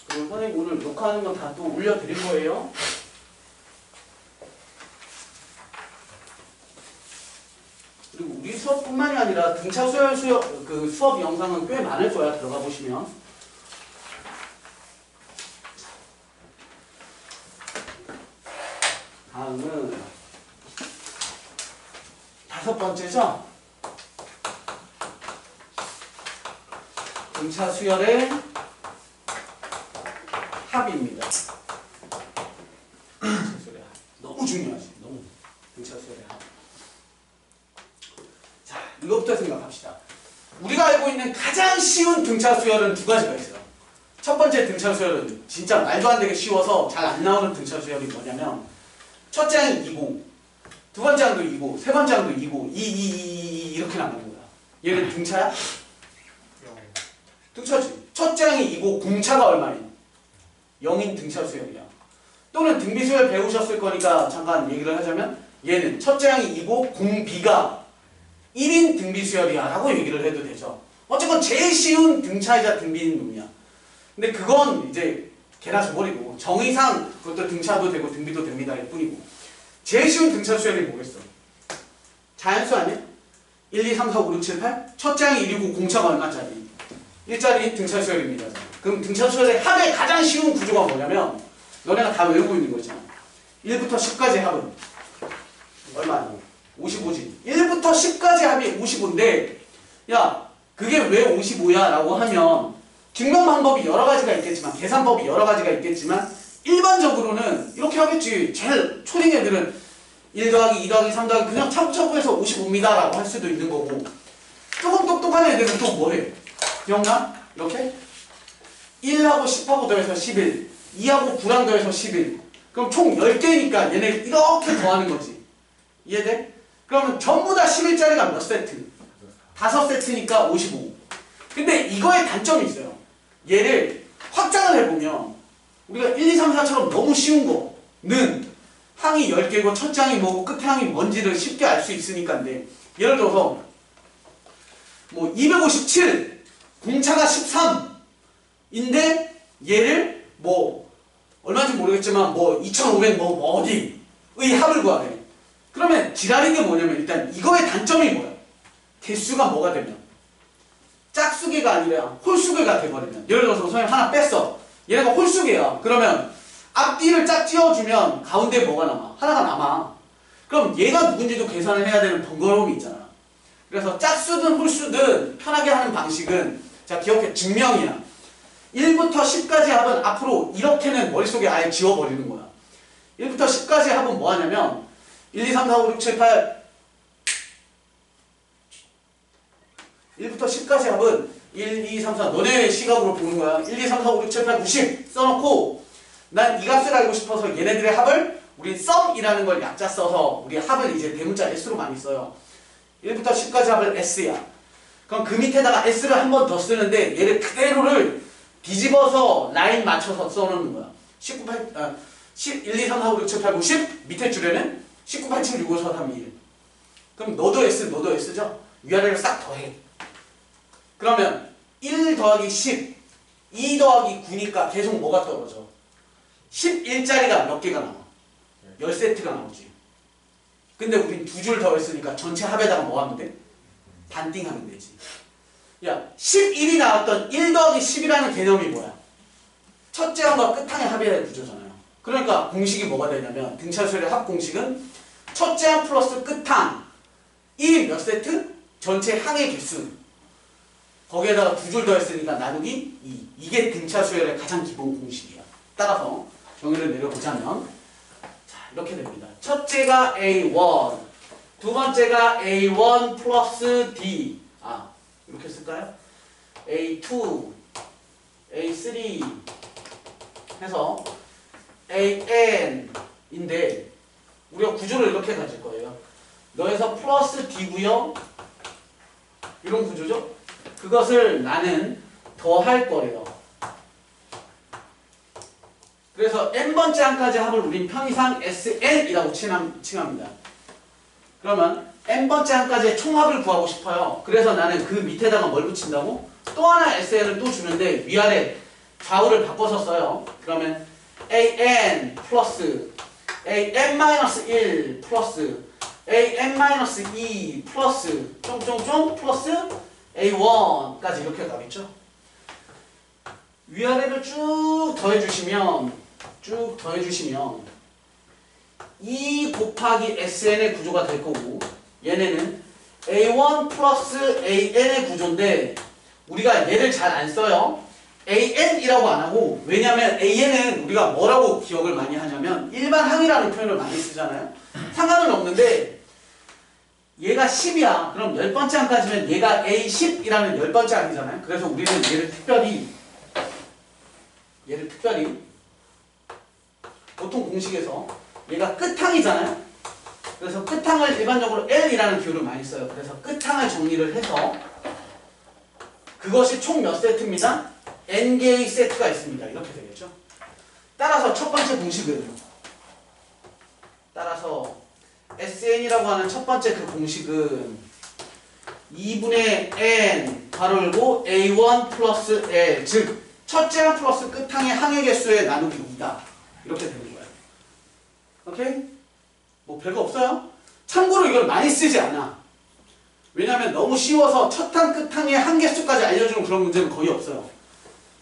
그리고 선생님 오늘 녹화하는 건 다 또 올려드릴 거예요. 그리고 우리 수업뿐만이 아니라 등차 수열 그 수업 영상은 꽤 많을 거야. 들어가 보시면. 다음은 5번째죠. 등차 수열의 합입니다. 너무 중요하지. 너무 등차 수열의 합. 자, 이것부터 생각합시다. 우리가 알고 있는 가장 쉬운 등차 수열은 두 가지가 있어요. 첫 번째 등차 수열은 진짜 말도 안 되게 쉬워서 잘 안 나오는 등차 수열이 뭐냐면 첫째 항이 2고 두 번째 항도 2고 세 번째 항도 2고 2 이렇게 나오는 거야. 얘는 등차야? 등차지. 첫째 항이 2고 공차가 얼마인? 0인 등차 수열이야. 또는 등비 수열 배우셨을 거니까 잠깐 얘기를 하자면 얘는 첫째 항이 2고 공비가 1인 등비 수열이야 라고 얘기를 해도 되죠. 어쨌건 제일 쉬운 등차이자 등비인 놈이야. 근데 그건 이제 개나 줘버리고 정의상 그것도 등차도 되고 등비도 됩니다 일 뿐이고 제일 쉬운 등차 수열이 뭐겠어? 자연수 아니야? 1, 2, 3, 4, 5, 6, 7, 8 첫째 항이 1이고 공차가 얼마짜리? 1짜리 등차 수열입니다. 그럼 등차 수열의 합의 가장 쉬운 구조가 뭐냐면 너네가 다 외우고 있는 거잖아. 1부터 10까지 합은 얼마야? 55지. 1부터 10까지 합이 55인데 야 그게 왜 55야? 라고 하면 증명 방법이 여러 가지가 있겠지만 계산법이 여러 가지가 있겠지만 일반적으로는 이렇게 하겠지. 제일 초딩 애들은 1 더하기 2 더하기 3 더하기 그냥 차분차분해서 55입니다 라고 할 수도 있는 거고 조금 똑똑한 애들은 또 뭐해? 기억나? 이렇게 1하고 10하고 더해서 11 2하고 9랑 더해서 11 그럼 총 10개니까 얘네 이렇게 더하는 거지. 이해돼? 그러면 전부 다 11짜리가 몇 세트? 5세트니까 55. 근데 이거에 단점이 있어요. 얘를 확장을 해보면 우리가 1, 2, 3, 4처럼 너무 쉬운 거는 항이 10개고 첫째 항이 뭐고 끝에 항이 뭔지를 쉽게 알 수 있으니까인데 예를 들어서 뭐 257 공차가 13인데 얘를 뭐 얼마인지 모르겠지만 뭐 2500 뭐 어디의 합을 구하래. 그러면 지랄인 게 뭐냐면 일단 이거의 단점이 뭐야? 개수가 뭐가 되면 짝수개가 아니라 홀수개가 돼버리면 예를 들어서 선생님 하나 뺐어. 얘네가 홀수개야. 그러면 앞뒤를 짝 지어주면 가운데 뭐가 남아? 하나가 남아. 그럼 얘가 누군지도 계산을 해야 되는 번거로움이 있잖아. 그래서 짝수든 홀수든 편하게 하는 방식은 자 기억해 증명이야. 1부터 10까지 합은 앞으로 이렇게는 머릿속에 아예 지워버리는 거야. 1부터 10까지 합은 뭐 하냐면 1, 2, 3, 4, 5, 6, 7, 8 1부터 10까지 합은 1, 2, 3, 4 너네 시각으로 보는 거야. 1, 2, 3, 4, 5, 6, 7, 8, 90 써놓고 난 이 값을 알고 싶어서 얘네들의 합을 우리 썸이라는 걸 약자 써서 우리 합을 이제 대문자 S로 많이 써요. 1부터 10까지 합을 S야. 그럼 그 밑에다가 S를 한 번 더 쓰는데 얘를 그대로를 뒤집어서 라인 맞춰서 써놓는 거야. 19, 8, 1, 2, 3, 4, 5, 6, 7, 8, 90 밑에 줄에는 19, 8, 7, 6, 5, 4, 3, 2, 1 그럼 너도 S, 너도 S죠? 위아래를 싹 더해. 그러면 1 더하기 10 2 더하기 9니까 계속 뭐가 떨어져? 11짜리가 몇 개가 나와? 10세트가 나오지. 근데 우린 두 줄 더 했으니까 전체 합에다가 뭐 하면 돼? 반띵하면 되지. 야 11이 나왔던 1 더하기 10이라는 개념이 뭐야? 첫째 항과 끝항의 합의 구조잖아요. 그러니까 공식이 뭐가 되냐면 등차수열의 합 공식은 첫째 항 플러스 끝항 이 몇 세트? 전체 항의 개수 거기에다가 두 줄 더 했으니까 나누기 2 이게 등차수열의 가장 기본 공식이야. 따라서 정의를 내려보자면 자 이렇게 됩니다. 첫째가 A1 두 번째가 A1 플러스 D 이렇게 쓸까요? A2 A3 해서 AN인데 우리가 구조를 이렇게 가질 거예요. 너에서 플러스 D고요. 이런 구조죠? 그것을 나는 더할 거래요. 그래서 n번째 항까지 합을 우린 편의상 SN이라고 칭합니다. 그러면 n번째 항까지의 총합을 구하고 싶어요. 그래서 나는 그 밑에다가 뭘 붙인다고? 또 하나 SN을 또 주는데 위아래 좌우를 바꿔서 써요. 그러면 AN 플러스 AN-1 플러스 AN-2 플러스 쫑쫑쫑 플러스 A1까지 이렇게 가겠죠? 위아래를 쭉 더해주시면 2 곱하기 SN의 구조가 될 거고 얘네는 A1 플러스 AN의 구조인데 우리가 얘를 잘 안 써요. AN이라고 안 하고 왜냐면 AN은 우리가 뭐라고 기억을 많이 하냐면 일반 항이라는 표현을 많이 쓰잖아요. 상관은 없는데 얘가 10이야. 그럼 10번째 항까지면 얘가 A10이라는 10번째 항이잖아요. 그래서 우리는 얘를 특별히 보통 공식에서 얘가 끝항이잖아요. 그래서 끝항을 일반적으로 L이라는 기호를 많이 써요. 그래서 끝항을 정리를 해서 그것이 총 몇 세트입니다? N개의 세트가 있습니다. 이렇게 되겠죠. 따라서 첫 번째 공식은 SN이라고 하는 첫 번째 그 공식은 2분의 N 괄호 열고 A1 플러스 L 즉 첫째 항 플러스 끝항의 항의 개수의 나누기 2다. 이렇게 되는 거예요. 오케이? 뭐 별거 없어요? 참고로 이걸 많이 쓰지 않아. 왜냐면 너무 쉬워서 첫 항 끝항의 항 개수까지 알려주는 그런 문제는 거의 없어요.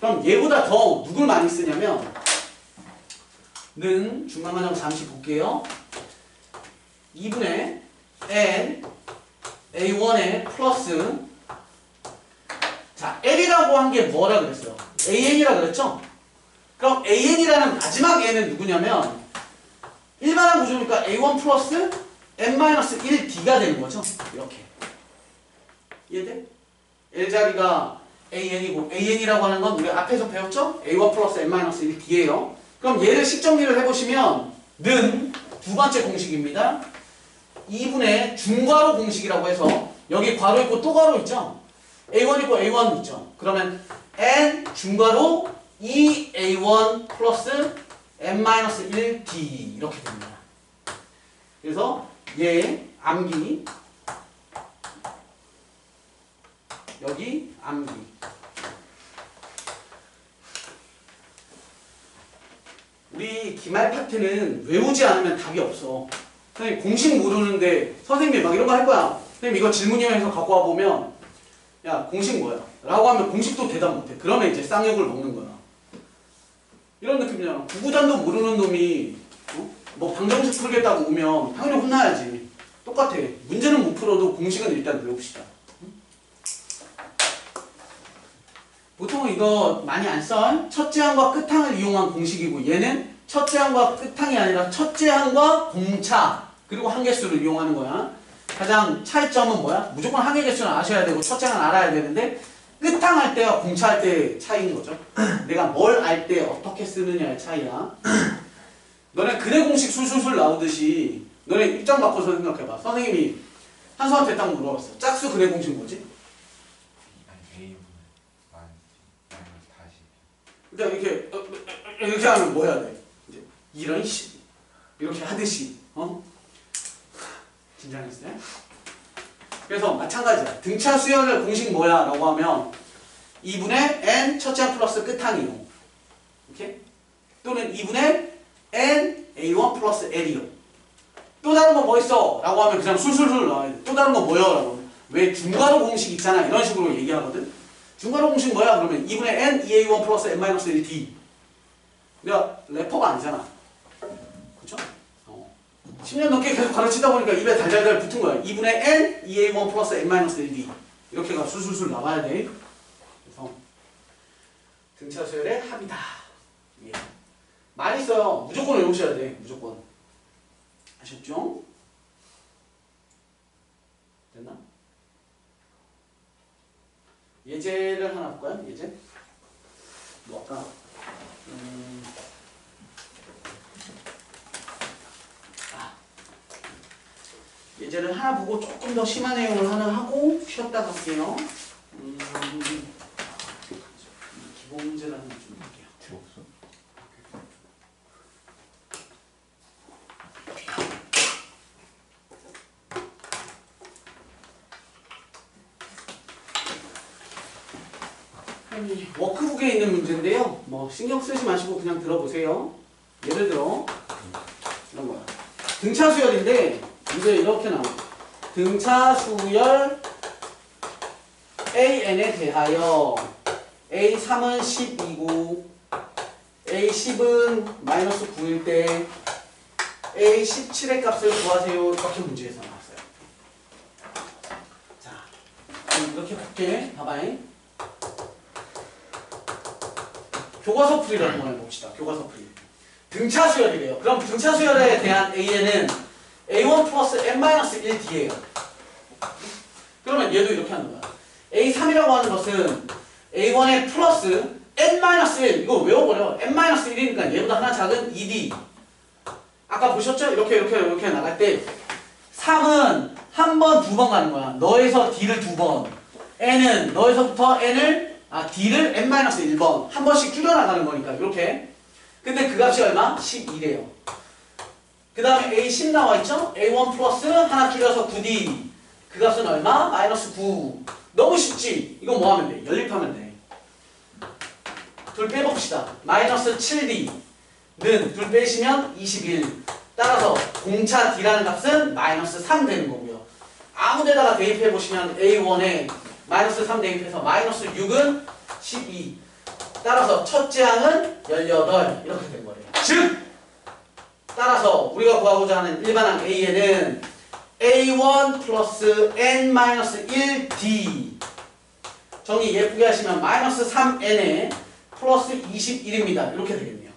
그럼 얘보다 더 누굴 많이 쓰냐면 는 중간과정 잠시 볼게요. 2분의 n a1의 플러스 자 l이라고 한 게 뭐라 그랬어요? an이라 그랬죠? 그럼 an이라는 마지막 n은 누구냐면 일반항 구조니까 a1 플러스 n-1d가 되는 거죠. 이렇게 이해돼? L자리가 an이고 an이라고 하는 건 우리 앞에서 배웠죠? a1 플러스 n-1d예요. 그럼 얘를 식정리를 해보시면 는 두 번째 공식입니다. 2분의 중괄호 공식이라고 해서 여기 괄호 있고 또 괄호 있죠? a1 있고 a1 있죠? 그러면 n 중괄호 2a1 플러스 n-1d 이렇게 됩니다. 그래서 얘 암기 여기 암기 우리 기말 파트는 외우지 않으면 답이 없어. 선생님 공식 모르는데 선생님이 막 이런 거 할 거야. 선생님 이거 질문이요 해서 갖고 와보면 야 공식 뭐야? 라고 하면 공식도 대답 못해. 그러면 이제 쌍욕을 먹는 거야. 이런 느낌이잖아. 구구단도 모르는 놈이 뭐 방정식 풀겠다고 오면 당연히 혼나야지. 똑같아. 문제는 못 풀어도 공식은 일단 외웁시다. 보통은 이거 많이 안 써. 첫째 항과 끝항을 이용한 공식이고 얘는 첫째 항과 끝항이 아니라 첫째 항과 공차 그리고 항개수를 이용하는 거야. 가장 차이점은 뭐야? 무조건 항의 개수는 아셔야 되고 첫째 항은 알아야 되는데 끝항 할 때와 공차 할 때 차이인 거죠. 내가 뭘 알 때 어떻게 쓰느냐의 차이야. 너네 근해 공식 술술술 나오듯이 너네 입장 바꿔서 생각해봐. 선생님이 한수한테 딱 물어봤어. 짝수 근해 공식 뭐지? 그러니까 이렇게 하면 뭐 해야 돼? 이제 이런 식 이렇게 하듯이 긴장했어요? 그래서 마찬가지야. 등차 수열의 공식 뭐야? 라고 하면 2분의 n 첫째 항 플러스 끝항이요. 이렇게? 또는 2분의 n a1 플러스 l이요. 또 다른 거 뭐 있어? 라고 하면 그냥 술술술 나와야 돼. 또 다른 거 뭐요? 라고 하면 왜 중괄호 공식 있잖아. 이런 식으로 얘기하거든. 중괄호 공식 뭐야? 그러면 2분의 n 2a1 플러스 n-1d. 내가 래퍼가 아니잖아. 그쵸? 10년 넘게 계속 가르치다 보니까 입에 달달달 붙은 거야. 2분의 n 2a1 플러스 n-1d. 이렇게가 술술술 나와야 돼. 그래서 등차 수열의 합이다. 예. 많이 써요. 무조건 외우셔야 돼. 무조건. 아셨죠? 됐나? 예제를 하나 볼까요? 예제? 뭐 아까 예제를 하나 보고 조금 더 심한 내용을 하나 하고 쉬었다 갈게요. 기본 문제를 하나 좀 볼게요. 없어? 워크북에 있는 문제인데요. 뭐 신경 쓰지 마시고 그냥 들어보세요. 예를 들어 이런 거야. 등차 수열인데 문제 이렇게 나와. 등차 수열 AN에 대하여 A3은 10이고 A10은 마이너스 9일 때 A17의 값을 구하세요. 이렇게 문제에서 나왔어요. 자, 그럼 이렇게 볼게. 봐봐잉. 교과서 풀이를 한번 해봅시다. 교과서 풀이. 등차 수열이래요. 그럼 등차 수열에 대한 AN은 A1 플러스 n-1d예요. 그러면 얘도 이렇게 하는 거야. A3이라고 하는 것은 A1의 플러스 n-1 이거 외워버려. n-1이니까 얘보다 하나 작은 2d. 아까 보셨죠? 이렇게 나갈 때 3은 한 번, 두 번 가는 거야. 너에서 d를 두 번. n은 너에서부터 d를 n-1번 한 번씩 줄여나가는 거니까 이렇게. 근데 그 값이 얼마? 12래요. 그 다음에 A10 나와있죠? A1 플러스 하나 줄여서 9D. 그 값은 얼마? 마이너스 9. 너무 쉽지? 이거 뭐 하면 돼? 연립하면 돼. 둘 빼봅시다. 마이너스 7D는 둘 빼시면 21. 따라서 공차 D라는 값은 마이너스 3 되는 거고요. 아무 데다가 대입해보시면 A1에 마이너스 3 대입해서 마이너스 6은 12. 따라서 첫째 항은 18 이렇게 된 거예요. 즉 따라서 우리가 구하고자 하는 일반항 A에는 A1 플러스 N-1D 정리 예쁘게 하시면 마이너스 3N에 플러스 21입니다. 이렇게 되겠네요.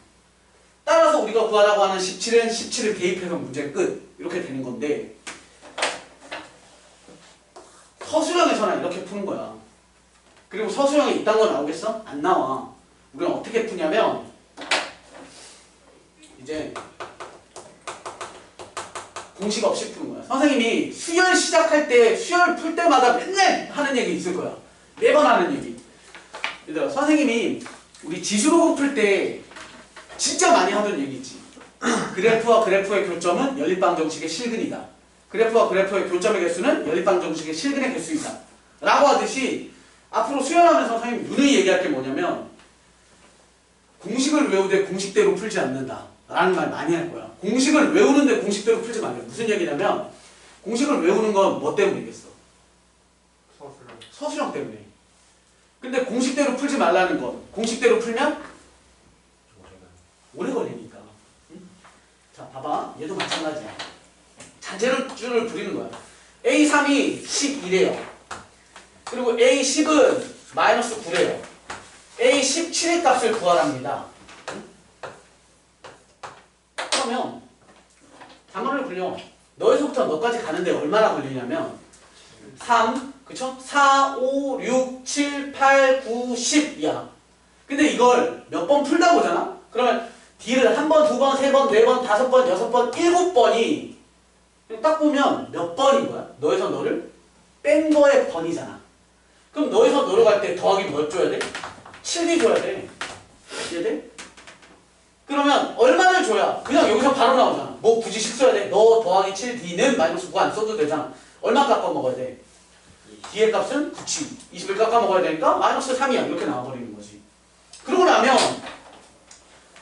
따라서 우리가 구하라고 하는 17은 17을 대입해서 문제 끝 이렇게 되는 건데 서술형에서는 이렇게 푸는 거야. 그리고 서술형에 이딴 거 나오겠어? 안 나와. 우리는 어떻게 푸냐면 이제 공식 없이 푸는 거야. 선생님이 수열 시작할 때 수열 풀 때마다 맨날 하는 얘기 있을 거야. 매번 하는 얘기. 얘들아 선생님이 우리 지수로그 풀 때 진짜 많이 하던 얘기 있지. 그래프와 그래프의 교점은 연립방정식의 실근이다. 그래프와 그래프의 교점의 개수는 연립방정식의 실근의 개수이다. 라고 하듯이 앞으로 수열하면서 선생님이 누누이 얘기할 게 뭐냐면 공식을 외우되 공식대로 풀지 않는다 라는 말 많이 할 거야. 공식을 외우는데 공식대로 풀지 말래. 무슨 얘기냐면 공식을 외우는 건 뭐 때문이겠어? 서술형 때문에. 근데 공식대로 풀지 말라는 건 공식대로 풀면 오래 걸리니까. 응? 자 봐봐. 얘도 마찬가지야. 잔재료줄을 부리는 거야. A3이 11이에요. 그리고 A10은 마이너스 9래요. A17의 값을 구하랍니다. 그러면 단원을 굴려. 너에서부터 너까지 가는데 얼마나 걸리냐면 3, 그쵸? 4, 5, 6, 7, 8, 9, 10이야. 근데 이걸 몇 번 풀다 보잖아? 그러면 D를 한 번, 두 번, 세 번, 네 번, 다섯 번, 여섯 번, 7번이 딱 보면 몇 번인 거야? 너에서 너를 뺀 거의 번이잖아. 그럼 너에서 너로 갈 때 더하기 몇 줘야 돼? 7D 줘야 돼. 이해돼? 그러면 얼마를 줘야 그냥 여기서 바로 나오잖아. 뭐 굳이 식 써야 돼? 너 더하기 7D는 마이너스 9 안 써도 되잖아. 얼마 깎아 먹어야 돼? D의 값은 9치 20을 깎아 먹어야 되니까 마이너스 3이야. 이렇게 나와버리는 거지. 그러고 나면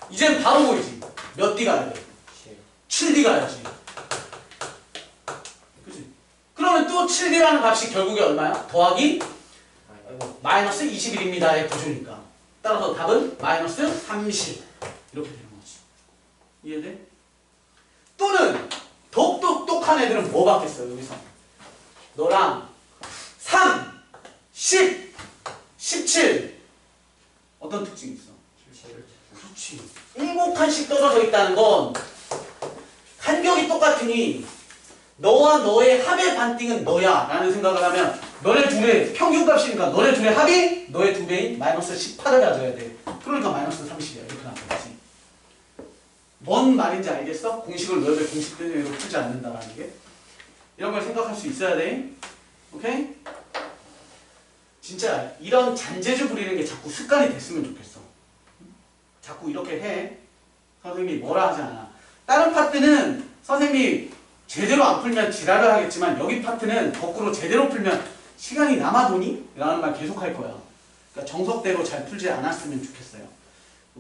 이젠 바로 보이지. 몇 D 가야 돼? 7D 가야지. 그치? 그러면 또 7D라는 값이 결국에 얼마야? 더하기 마이너스 21입니다의 구조니까. 따라서 답은 마이너스 30 이렇게 되는 거지. 이해돼? 또는 더 똑똑한 애들은 뭐 받겠어 여기서? 너랑 3, 10, 17 어떤 특징이 있어? 그렇지. 7칸씩 떨어져 있다는 건 간격이 똑같으니 너와 너의 합의 반띵은 너야 라는 생각을 하면 너네 둘의 평균값이니까 너네 둘의 합이 너의 두 배인 마이너스 18을 가져야 돼. 그러니까 마이너스 30이야. 이렇게 나온 거지. 뭔 말인지 알겠어? 공식을 외우되 공식대로 풀지 않는다라는 게. 이런 걸 생각할 수 있어야 돼. 오케이? 진짜 이런 잔재주 부리는 게 자꾸 습관이 됐으면 좋겠어. 자꾸 이렇게 해. 선생님이 뭐라 하지 않아. 다른 파트는 선생님이 제대로 안 풀면 지랄을 하겠지만 여기 파트는 거꾸로 제대로 풀면 시간이 남아도니? 라는 말 계속 할 거야. 그러니까 정석대로 잘 풀지 않았으면 좋겠어요.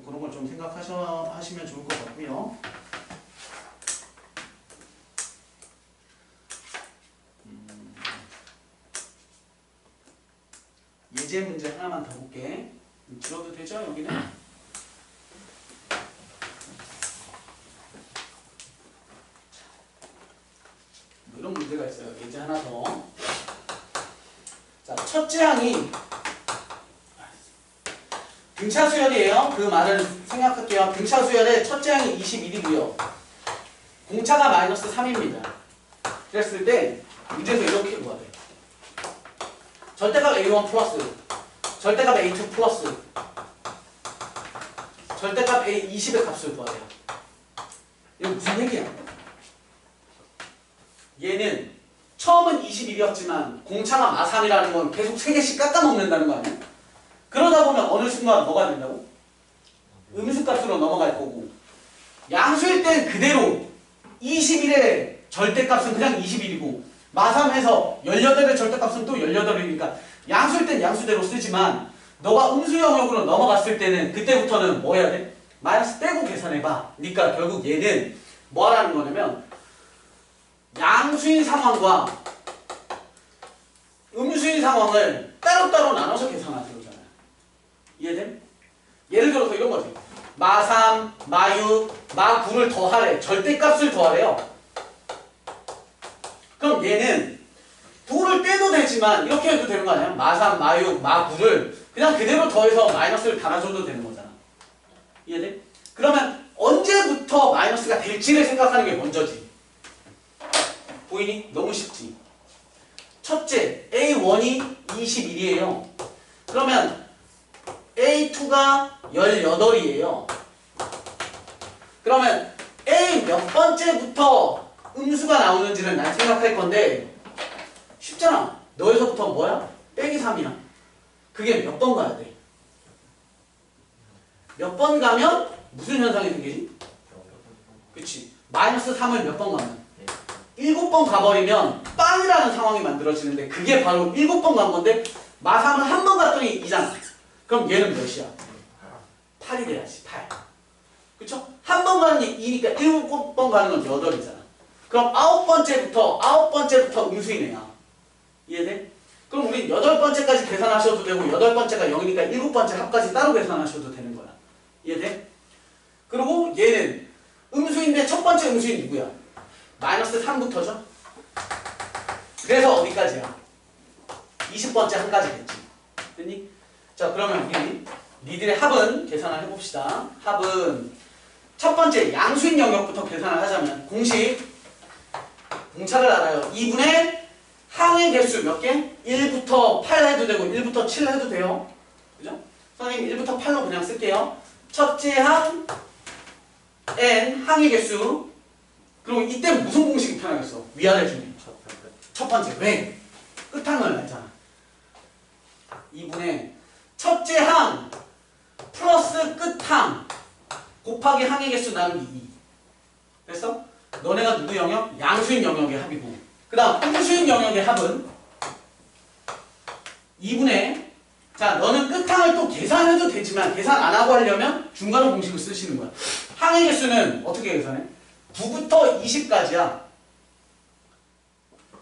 그런 걸 좀 생각하시면 좋을 것 같고요. 예제 문제 하나만 더 볼게. 들어도 되죠? 여기는? 이런 문제가 있어요. 예제 하나 더. 자, 첫째 항이 등차 수열이에요. 그 말을 생각할게요. 등차 수열의 첫째 항이 21이고요. 공차가 마이너스 3입니다. 그랬을 때 문제에서 이렇게 구해야 돼. 절대값 A1 플러스, 절대값 A2 플러스, 절대값 A20의 값을 구해야 돼요. 이거 무슨 얘기야? 얘는 처음은 21이었지만 공차가 마삼이라는 건 계속 3개씩 깎아먹는다는 거 아니야? 그러다 보면 어느 순간 뭐가 된다고? 음수값으로 넘어갈 거고 양수일 땐 그대로 21의 절대값은 그냥 21이고 마삼해서 18의 절대값은 또 18이니까 양수일 땐 양수대로 쓰지만 너가 음수 영역으로 넘어갔을 때는 그때부터는 뭐 해야 돼? 마이너스 떼고 계산해봐. 그러니까 결국 얘는 뭐 하라는 거냐면 양수인 상황과 음수인 상황을 따로따로 나눠서 계산하세요. 이해돼? 예를 들어서 이런 거지. 마3, 마6, 마9를 더하래. 절대값을 더하래요. 그럼 얘는 2를 떼도 되지만 이렇게 해도 되는 거 아니야? 마3, 마6, 마9를 그냥 그대로 더해서 마이너스를 달아줘도 되는 거잖아. 이해돼? 그러면 언제부터 마이너스가 될지를 생각하는 게 먼저지. 보이니? 너무 쉽지. 첫째, A1이 21이에요. 그러면 A2가 18이에요. 그러면 A 몇 번째부터 음수가 나오는지를 난 생각할 건데 쉽잖아. 너에서부터 뭐야? 빼기 3이야. 그게 몇 번 가야 돼? 몇 번 가면 무슨 현상이 생기지? 그치. 마이너스 3을 몇 번 가면? 7번 가버리면 빵이라는 상황이 만들어지는데 그게 바로 7번 간 건데 마3은 한 번 갔더니 2잖아. 그럼 얘는 몇이야? 8이 돼야지. 8. 그쵸? 한 번 가는 게 2니까 7번 가는 건 8이잖아. 그럼 9번째부터 음수인 애야. 이해돼? 그럼 우리 8번째까지 계산하셔도 되고 8번째가 0이니까 7번째 합까지 따로 계산하셔도 되는 거야. 이해돼? 그리고 얘는 음수인데 첫 번째 음수인 누구야? 마이너스 3부터죠? 그래서 어디까지야? 20번째 한 가지겠지. 됐니? 자, 그러면 우리 니들의 합은 계산을 해봅시다. 합은 첫 번째 양수인 영역부터 계산을 하자면 공차를 알아요. 2분의 항의 개수 몇 개? 1부터 8 해도 되고 1부터 7 해도 돼요. 그죠? 선생님 1부터 8로 그냥 쓸게요. 첫째 항 n 항의 개수. 그리고 이때 무슨 공식이 편하겠어? 위아래 중에 첫 번째 왜? 끝항을 알잖아. 2분의 첫째 항 플러스 끝항 곱하기 항의 개수 나누기 2. 됐어? 너네가 누구 영역? 양수인 영역의 합이고 그 다음 음수인 영역의 합은 2분의 자 너는 끝항을 또 계산해도 되지만 계산 안 하고 하려면 중간호 공식을 쓰시는 거야. 항의 개수는 어떻게 계산해? 9부터 20까지야.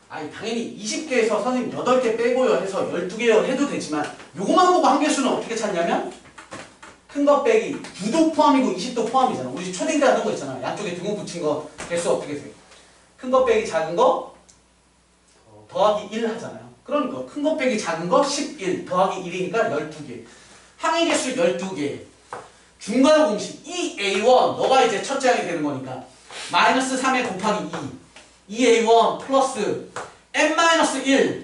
아니 당연히 20개에서 선생님 8개 빼고요 해서 12개요 해도 되지만 요거만 보고 항개수는 어떻게 찾냐면 큰 거 빼기 9도 포함이고 20도 포함이잖아. 우리 초딩 때 하는 거 있잖아. 양쪽에 등호 붙인 거 개수 어떻게 돼? 큰 거 빼기 작은 거 더하기 1 하잖아요. 그러니까 큰 거 빼기 작은 거 11 더하기 1이니까 12개. 항의 개수 12개. 중간호 공식 2A1 너가 이제 첫째 항이 되는 거니까 마이너스 3에 곱하기 2 2A1 플러스 n-1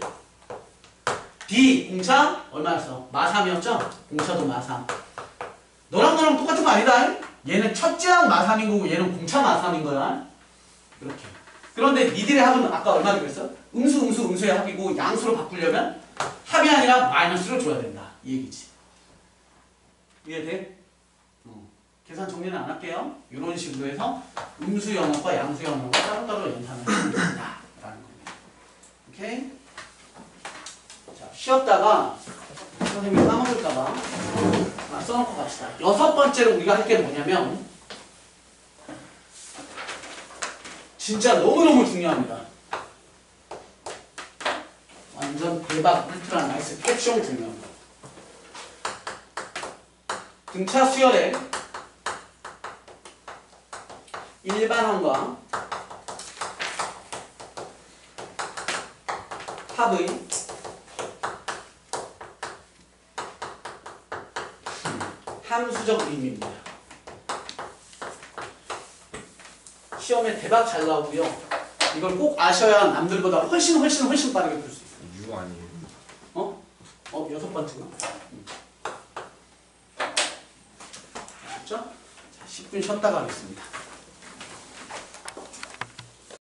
D 공차 얼마였어? 마3이었죠? 공차도 마3. 너랑 똑같은 거 아니다. 얘는 첫째 항 마3인 거고 얘는 공차 마3인 거야. 이렇게. 그런데 니들의 합은 아까 얼마나 그랬어? 음수의 합이고 양수로 바꾸려면 합이 아니라 마이너스를 줘야 된다. 이 얘기지. 이해돼? 계산 정리는 안 할게요. 이런 식으로 해서 음수 영역과 양수 영역을 따로따로 연산을 하면 된다. 라는 겁니다. 오케이? 자, 쉬었다가 선생님이 까먹을까봐 써놓고 갑시다. 6번째로 우리가 할 게 뭐냐면 진짜 너무너무 중요합니다. 완전 대박 울트라 나이스 캡숑 중요합니다. 등차 수열의 일반항과 합의 함수적 의미입니다. 시험에 대박 잘 나오고요. 이걸 꼭 아셔야 남들보다 훨씬 빠르게 풀 수 있어요. 6 아니에요? 6번째가? 됐죠? 자, 10분 쉬었다가 하겠습니다.